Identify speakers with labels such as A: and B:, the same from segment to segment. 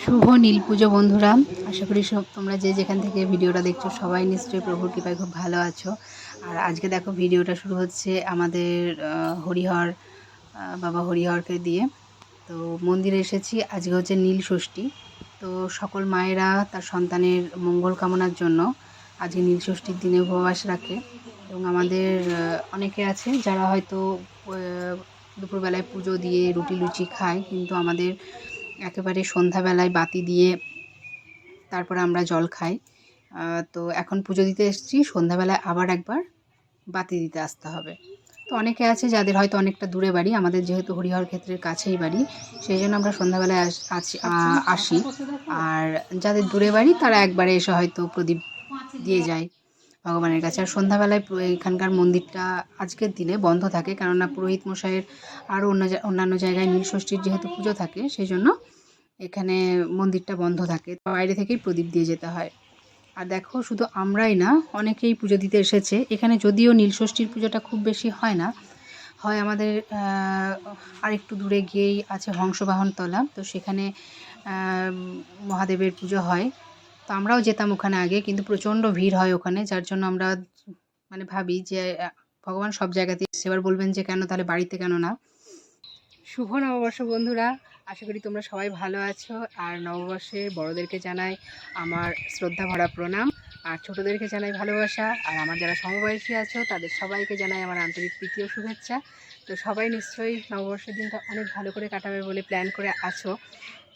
A: শুভ নীল পুজো বন্ধুরা, আশা করি সব তোমরা যে যেখান থেকে ভিডিওটা দেখছো সবাই নিশ্চয়ই প্রভুর কৃপায় খুব ভালো আছো। আর আজকে দেখো ভিডিওটা শুরু হচ্ছে আমাদের হরিহর বাবা হরিহরকে দিয়ে। তো মন্দিরে এসেছি, আজকে হচ্ছে নীল ষষ্ঠী। তো সকল মায়েরা তার সন্তানের মঙ্গল কামনার জন্য আজকে নীল ষষ্ঠীর দিনে উপবাস রাখে। এবং আমাদের অনেকে আছে যারা হয়তো দুপুরবেলায় পুজো দিয়ে রুটি লুচি খায়, কিন্তু আমাদের একেবারে সন্ধ্যাবেলায় বাতি দিয়ে তারপরে আমরা জল খাই। তো এখন পুজো দিতে এসেছি, সন্ধ্যাবেলায় আবার একবার বাতি দিতে আসতে হবে। তো অনেকে আছে যাদের হয়তো অনেকটা দূরে বাড়ি, আমাদের যেহেতু হরিহর ক্ষেত্রের কাছেই বাড়ি, সেই জন্য আমরা সন্ধ্যাবেলায় আসি। আর যাদের দূরে বাড়ি তারা একবারে এসে হয়তো প্রদীপ দিয়ে যায় ভগবানের কাছে। আর সন্ধ্যাবেলায় এখানকার মন্দিরটা আজকের দিনে বন্ধ থাকে, কেননা পুরোহিত মশাইয়ের আরও অন্যান্য জায়গায় নীলষষ্ঠীর যেহেতু পুজো থাকে, সেই জন্য এখানে মন্দিরটা বন্ধ থাকে, বাইরে থেকেই প্রদীপ দিয়ে যেতে হয়। আর দেখো শুধু আমরাই না, অনেকেই পুজো দিতে এসেছে এখানে। যদিও নীলষষ্ঠীর পুজোটা খুব বেশি হয় না, হয় আমাদের আর একটু দূরে গিয়েই আছে হংসবাহন তলা, তো সেখানে মহাদেবের পুজো হয়। তো আমরাও যেতাম ওখানে আগে, কিন্তু প্রচণ্ড ভিড় হয় ওখানে, যার জন্য আমরা মানে ভাবি যে ভগবান সব জায়গাতেই সেবার বলবেন যে কেন তাহলে বাড়িতে কেন না। শুভ নববর্ষ বন্ধুরা, আশা করি তোমরা সবাই ভালো আছো। আর নববর্ষে বড়োদেরকে জানাই আমার শ্রদ্ধা ভরা প্রণাম, আর ছোটোদেরকে জানাই ভালোবাসা। আর আমার যারা সমবয়সী আছো তাদের সবাইকে জানাই আমার আন্তরিক প্রীতি ও শুভেচ্ছা। তো সবাই নিশ্চয়ই নববর্ষের দিনটা অনেক ভালো করে কাটাবে বলে প্ল্যান করে আছো।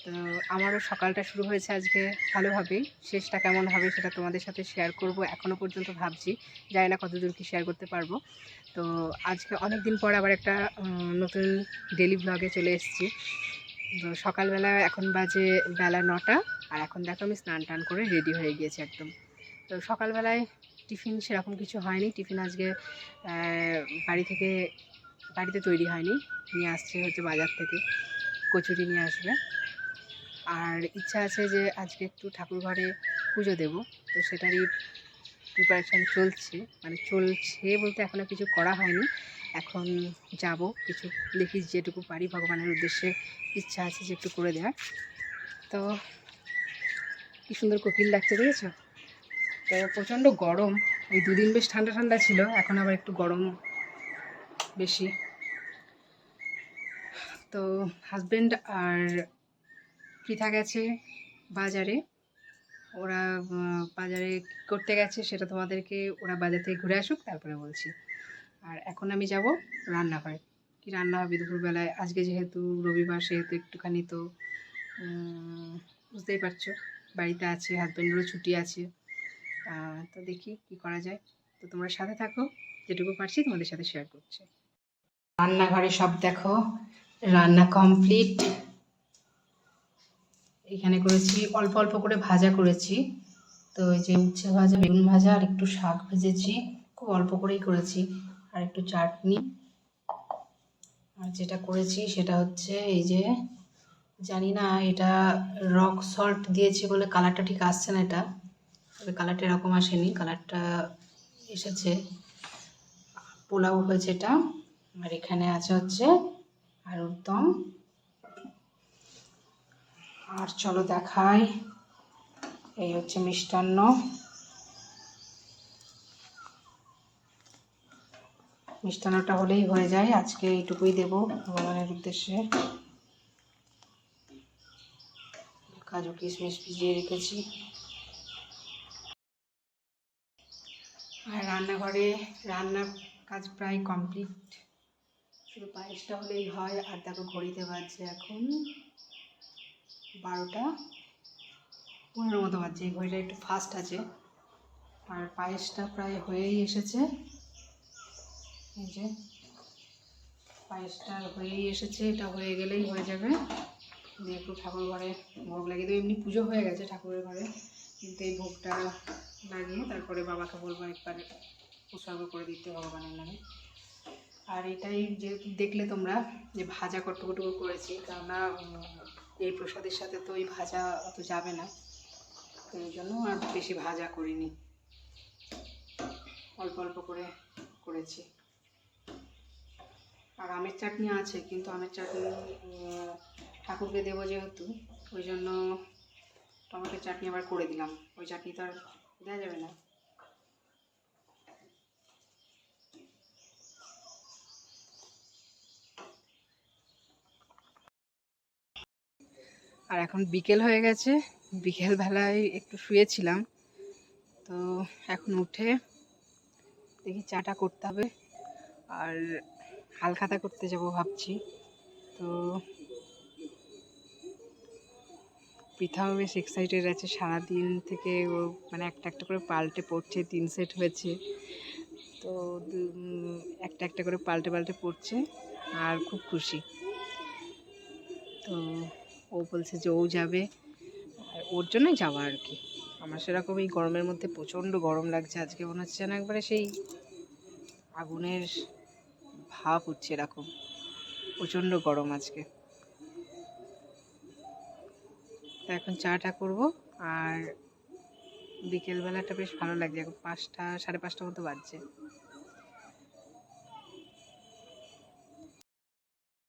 A: তো আমারও সকালটা শুরু হয়েছে আজকে ভালোভাবেই, শেষটা কেমন হবে সেটা তোমাদের সাথে শেয়ার করব। এখনও পর্যন্ত ভাবছি, জানি না কতদূর কি শেয়ার করতে পারবো। তো আজকে অনেক দিন পর আবার একটা নতুন ডেলি ব্লগে চলে এসেছি। তো সকালবেলা এখন বাজে বেলা 9টা, আর এখন দেখো আমি স্নান টান করে রেডি হয়ে গিয়েছি একদম। তো সকালবেলায় টিফিন সেরকম কিছু হয়নি, টিফিন আজকে বাড়িতে তৈরি হয়নি, নিয়ে আসছে হচ্ছে বাজার থেকে, কচুরি নিয়ে আসবে। আর ইচ্ছা আছে যে আজকে একটু ঠাকুর ঘরে পুজো দেব, তো সেটারই প্রিপারেশান চলছে। মানে চলছে বলতে এখনও কিছু করা হয়নি, এখন যাব কিছু দেখি যেটুকু পারি, ভগবানের উদ্দেশ্যে ইচ্ছা আছে যে একটু করে দেওয়ার। তো কী সুন্দর কোকিল ডাকতে দেখেছো। তো প্রচণ্ড গরম, এই দুদিন বেশ ঠান্ডা ঠান্ডা ছিল, এখন আবার একটু গরম বেশি। তো হাজব্যান্ড আর পৃথা গেছে বাজারে, ওরা বাজারে করতে গেছে সেটা তোমাদেরকে, ওরা বাজার থেকে ঘুরে আসুক তারপরে বলছি। আর এখন আমি যাব রান্নাঘরে, কি রান্না হবে দুপুরবেলায়। আজকে যেহেতু রবিবার, সেহেতু একটুখানি তো বুঝতেই পারছো, বাড়িতে আছে, হাজব্যান্ডেরও ছুটি আছে। তো দেখি কি করা যায়। তো তোমরা সাথে থাকো, যেটুকু পারছি তোমাদের সাথে শেয়ার করছি। রান্নাঘরে সব দেখো, রান্না কমপ্লিট। এখানে করেছি অল্প অল্প করে ভাজা করেছি, তো এই যে উচ্ছে ভাজা, বেগুন ভাজা, আর একটু শাক ভেজেছি, খুব অল্প করেই করেছি, আর একটু চাটনি। আর যেটা করেছি সেটা হচ্ছে এই যে, জানি না এটা রক সল্ট দিয়েছি বলে কালারটা ঠিক আসছে না, এটা তবে কালারটা এরকম আসেনি, কালারটা এসেছে। পোলাও হয়েছে এটা। আর এখানে আছে হচ্ছে আলুর দম। আর চলো দেখাই, এই হচ্ছে মিষ্টান্ন। মিষ্টান্নটা হলেই হয়ে যায়, আজকে এইটুকুই দেবো ভগবানের উদ্দেশ্যে। কাজু কিশমিশ ভিজিয়ে রেখেছি। আর রান্নাঘরে রান্নার কাজ প্রায় কমপ্লিট, শুধু পায়েসটা হলেই হয়। আর দেখো ঘড়িতে বাজছে এখন 12টা 15 মতো বাজছে, এই ঘড়িটা একটু ফাস্ট আছে। আর পায়েসটা প্রায় হয়েই এসেছে, এই যে পায়েসটা হয়েই এসেছে, এটা হয়ে গেলেই হয়ে যাবে। দিয়ে একটু ঠাকুর ঘরে ভোগ লাগিয়ে দেবো। এমনি পুজো হয়ে গেছে ঠাকুরের ঘরে, কিন্তু এই ভোগটা লাগিয়ে তারপরে বাবাকে বলবো একবার উৎসর্গ করে দিতে ভগবানের নামে। আর এটাই যেহেতু দেখলে তোমরা যে ভাজা কটুকটু করেছি, কেননা এই প্রসাদের সাথে তো ওই ভাজা অত যাবে না, তো এই জন্য আর বেশি ভাজা করিনি, অল্প অল্প করে করেছি। আর আমের চাটনি আছে, কিন্তু আমের চাটনি ঠাকুরকে দেবো যেহেতু, ওই জন্য টমেটোর চাটনি আবার করে দিলাম, ওই চাটনি তো আর দেওয়া যাবে না। আর এখন বিকেল হয়ে গেছে, বিকেলবেলায় একটু শুয়েছিলাম, তো এখন উঠে দেখি চাটা করতে হবে আর হালখাতা করতে যাব ভাবছি। তো পৃথাও বেশ এক্সাইটেড আছে, সারাদিন থেকে ও মানে একটা একটা করে পাল্টে পড়ছে, 3 সেট হয়েছে, তো একটা একটা করে পাল্টে পাল্টে পড়ছে আর খুব খুশি। তো ও বলছে যে ও যাবে, আর ওর জন্যই যাওয়া আর কি। আমার সেরকম এই গরমের মধ্যে প্রচণ্ড গরম লাগছে, আজকে মনে হচ্ছে না একবারে সেই আগুনের ভাপ উঠছে, এরকম প্রচণ্ড গরম আজকে। তো এখন চাটা করবো, আর বিকেলবেলাটা বেশ ভালো লাগছে, এখন 5টা 5:30 মতো বাজছে।